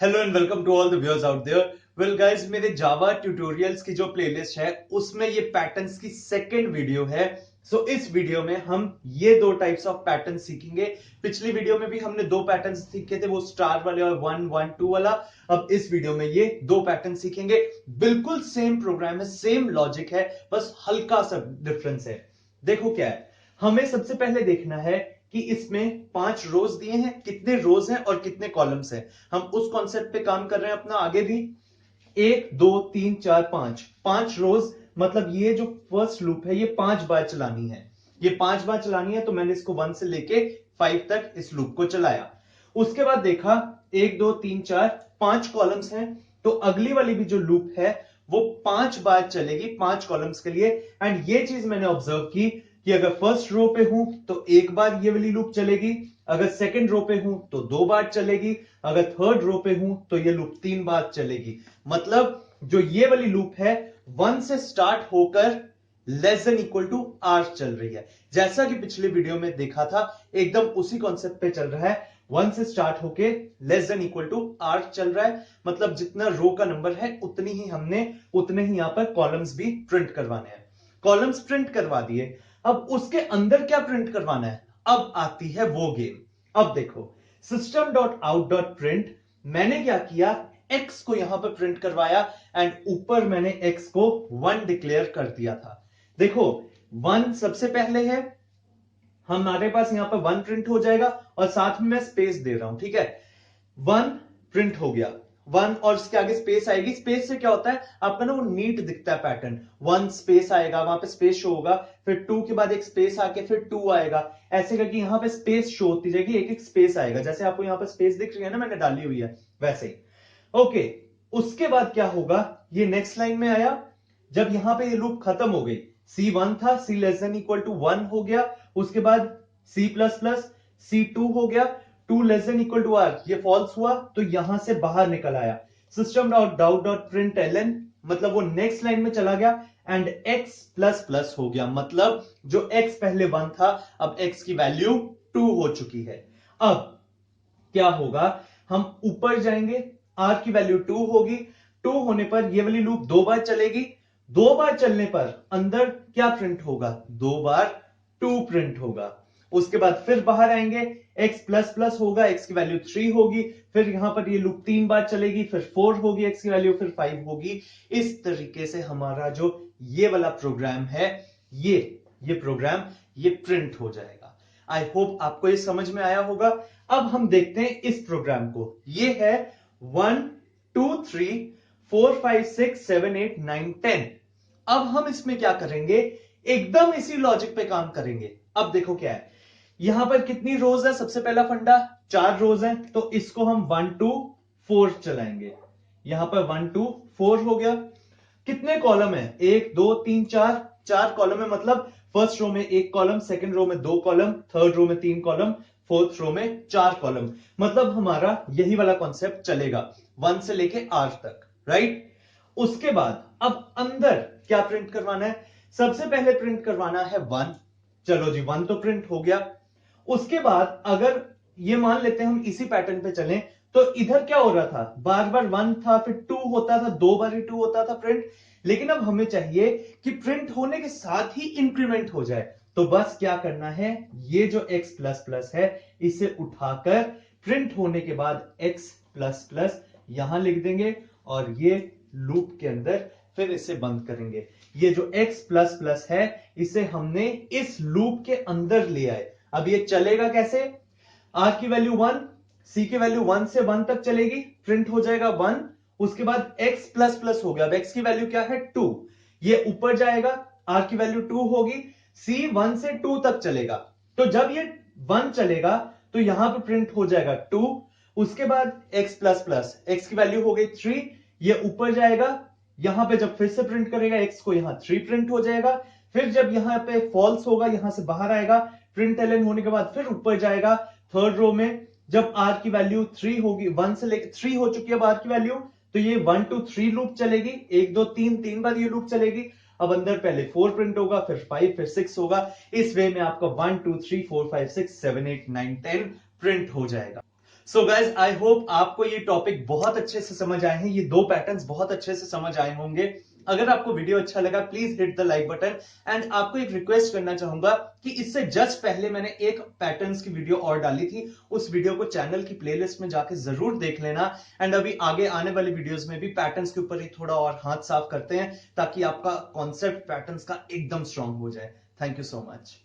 Hello and welcome to all the viewers out there. Well guys, मेरे Java tutorials की जो playlist है उसमें ये पैटर्न्स की सेकंड वीडियो है। इस वीडियो में हम ये दो टाइप्स ऑफ पैटर्न सीखेंगे। पिछली वीडियो में भी हमने दो पैटर्न सीखे थे, वो स्टार वाले और 1 1 2 वाला। अब इस वीडियो में ये दो पैटर्न सीखेंगे। बिल्कुल सेम प्रोग्राम है, सेम लॉजिक है, बस हल्का सा डिफरेंस है। देखो क्या है, हमें सबसे पहले देखना है कि इसमें 5 रोज दिए हैं, कितने रोज हैं और कितने कॉलम्स हैं। हम उस कॉन्सेप्ट पे काम कर रहे हैं अपना आगे भी। 1 2 3 4 5 5 रोज, मतलब ये जो फर्स्ट लूप है ये 5 बार चलानी है। ये 5 बार चलानी है, तो मैंने इसको 1 से लेके 5 तक इस लूप को चलाया। उसके बाद देखा 1 2 3 4 5 कॉलम्स हैं, तो अगली वाली भी जो लूप है वो 5 बार चलेगी 5 कॉलम्स के लिए। एंड ये चीज मैंने ऑब्जर्व की कि अगर फर्स्ट रो पे हूं तो एक बार ये वाली लूप चलेगी, अगर सेकंड रो पे हूं तो 2 बार चलेगी, अगर थर्ड रो पे हूं तो ये लूप 3 बार चलेगी। मतलब जो ये वाली लूप है 1 से स्टार्ट होकर less than equal to r चल रही है। जैसा कि पिछले वीडियो में देखा था, एकदम उसी कॉन्सेप्ट पे चल रहा है। 1 से स्टार्ट होके less than equal to r चल रहा है, मतलब जितना रो का नंबर है उतनी ही हमने उतने ही यहां पर कॉलम्स भी प्रिंट करवाने हैं। कॉलम्स प्रिंट करवा दिए, अब उसके अंदर क्या प्रिंट करवाना है, अब आती है वो गेम। अब देखो, system dot out dot print, मैंने क्या किया, x को यहां पर प्रिंट करवाया एंड ऊपर मैंने x को 1 डिक्लेयर कर दिया था। देखो 1 सबसे पहले है, हमारे पास यहां पर 1 प्रिंट हो जाएगा और साथ में मैं स्पेस दे रहा हूं, ठीक है। 1 प्रिंट हो गया, 1 और उसके आगे स्पेस आएगी। स्पेस से क्या होता है आपका ना, वो नीट दिखता है पैटर्न। 1 स्पेस आएगा, वहां पे स्पेस शो होगा, फिर 2 के बाद एक स्पेस आके फिर 2 आएगा। ऐसे करके यहां पे स्पेस शो होती जाएगी, एक एक स्पेस आएगा। जैसे आपको यहां पे स्पेस दिख रही है ना, मैंने डाली हुई है वैसे ही। ओके, उसके बाद क्या होगा, ये नेक्स्ट लाइन में आया। जब यहां पे ये लूप खत्म हो गई, C1 था, C less than equal to 1 हो गया। उसके बाद C प्लस प्लस, C2 हो गया, 2 less than equal to r, ये फॉल्स हुआ तो यहां से बाहर निकल आया। System dot out dot print ln, मतलब वो नेक्स्ट लाइन में चला गया एंड x प्लस प्लस हो गया। मतलब जो x पहले 1 था, अब x की वैल्यू 2 हो चुकी है। अब क्या होगा, हम ऊपर जाएंगे, r की वैल्यू 2 होगी। 2 होने पर ये वाली लूप 2 बार चलेगी। 2 बार चलने पर अंदर क्या प्रिंट होगा, 2 बार 2 प्रिंट होगा। उसके बाद फिर बाहर आएंगे, x प्लस प्लस होगा, x की वैल्यू 3 होगी। फिर यहां पर ये लूप 3 बार चलेगी, फिर 4 होगी x की वैल्यू, फिर 5 होगी। इस तरीके से हमारा जो ये वाला प्रोग्राम है, ये प्रोग्राम ये प्रिंट हो जाएगा। आई होप आपको ये समझ में आया होगा। अब हम देखते हैं इस प्रोग्राम को। ये है 1 2 3 4 5 6 7 8 9 10। अब हम इसमें क्या करेंगे, एकदम इसी लॉजिक पे काम करेंगे। अब देखो क्या है, यहां पर कितनी रोज है, सबसे पहला फंडा 4 रोज है, तो इसको हम 1 2 4 चलाएंगे। यहां पर 1 2 4 हो गया। कितने कॉलम है, 1 2 3 4, 4 कॉलम है। मतलब फर्स्ट रो में एक कॉलम, सेकंड रो में 2 कॉलम, थर्ड रो में 3 कॉलम, फोर्थ रो में 4 कॉलम। मतलब हमारा यही वाला कॉन्सेप्ट चलेगा 1 से लेके आर तक, राइट। उसके बाद अब अंदर क्या प्रिंट करवाना है, सबसे पहले प्रिंट करवाना है 1। चलो जी, 1 तो प्रिंट हो गया। उसके बाद अगर ये मान लेते हैं हम इसी पैटर्न पे चलें, तो इधर क्या हो रहा था, बार बार 1 था, फिर 2 होता था, 2 बार ही 2 होता था प्रिंट। लेकिन अब हमें चाहिए कि प्रिंट होने के साथ ही इंक्रीमेंट हो जाए। तो बस क्या करना है, ये जो x प्लस प्लस है इसे उठाकर प्रिंट होने के बाद x प्लस प्लस यहां लिख देंगे और ये लूप के अंदर फिर इसे बंद करेंगे। ये जो x प्लस प्लस है इसे हमने इस लूप के अंदर ले आए। अब ये चलेगा कैसे, r की वैल्यू 1, c की वैल्यू 1 से 1 तक चलेगी, प्रिंट हो जाएगा 1। उसके बाद x प्लस प्लस हो गया, अब x की वैल्यू क्या है 2, ये ऊपर जाएगा, r की वैल्यू 2 होगी, c 1 से 2 तक चलेगा। तो जब ये 1 चलेगा तो यहां पे प्रिंट हो जाएगा 2। उसके बाद x प्लस प्लस, x की वैल्यू हो गई 3, ये ऊपर जाएगा, यहां पे जब फिर से प्रिंट करेगा x को, यहां 3 प्रिंट हो जाएगा। फिर जब यहां पे फॉल्स होगा, यहां से बाहर आएगा, प्रिंट एलन होने के बाद फिर ऊपर जाएगा थर्ड रो में। जब r की वैल्यू 3 होगी, 1 से लेकर 3 हो चुकी है अब r की वैल्यू, तो ये 1 2 3 लूप चलेगी, 1 2 3 3 बार ये लूप चलेगी। अब अंदर पहले 4 प्रिंट होगा, फिर 5, फिर 6 होगा। इस वे में आपका 1 2 3 4 5 6 7 8 9 10 प्रिंट हो जाएगा। सो गाइज आई होप आपको ये टॉपिक बहुत अच्छे से समझ आए हैं, ये दो पैटर्न्स बहुत अच्छे से समझ आए होंगे। अगर आपको वीडियो अच्छा लगा please hit the like button. And आपको एक रिक्वेस्ट करना चाहूंगा कि इससे जस्ट पहले मैंने एक पैटर्न्स की वीडियो और डाली थी, उस वीडियो को चैनल की प्लेलिस्ट में जाके जरूर देख लेना। एंड अभी आगे आने वाली वीडियोस में भी पैटर्न्स के ऊपर ही थोड़ा और हाथ साफ करते हैं ताकि आपका कॉन्सेप्ट पैटर्न्स का एकदम स्ट्रांग हो जाए। Thank you so much.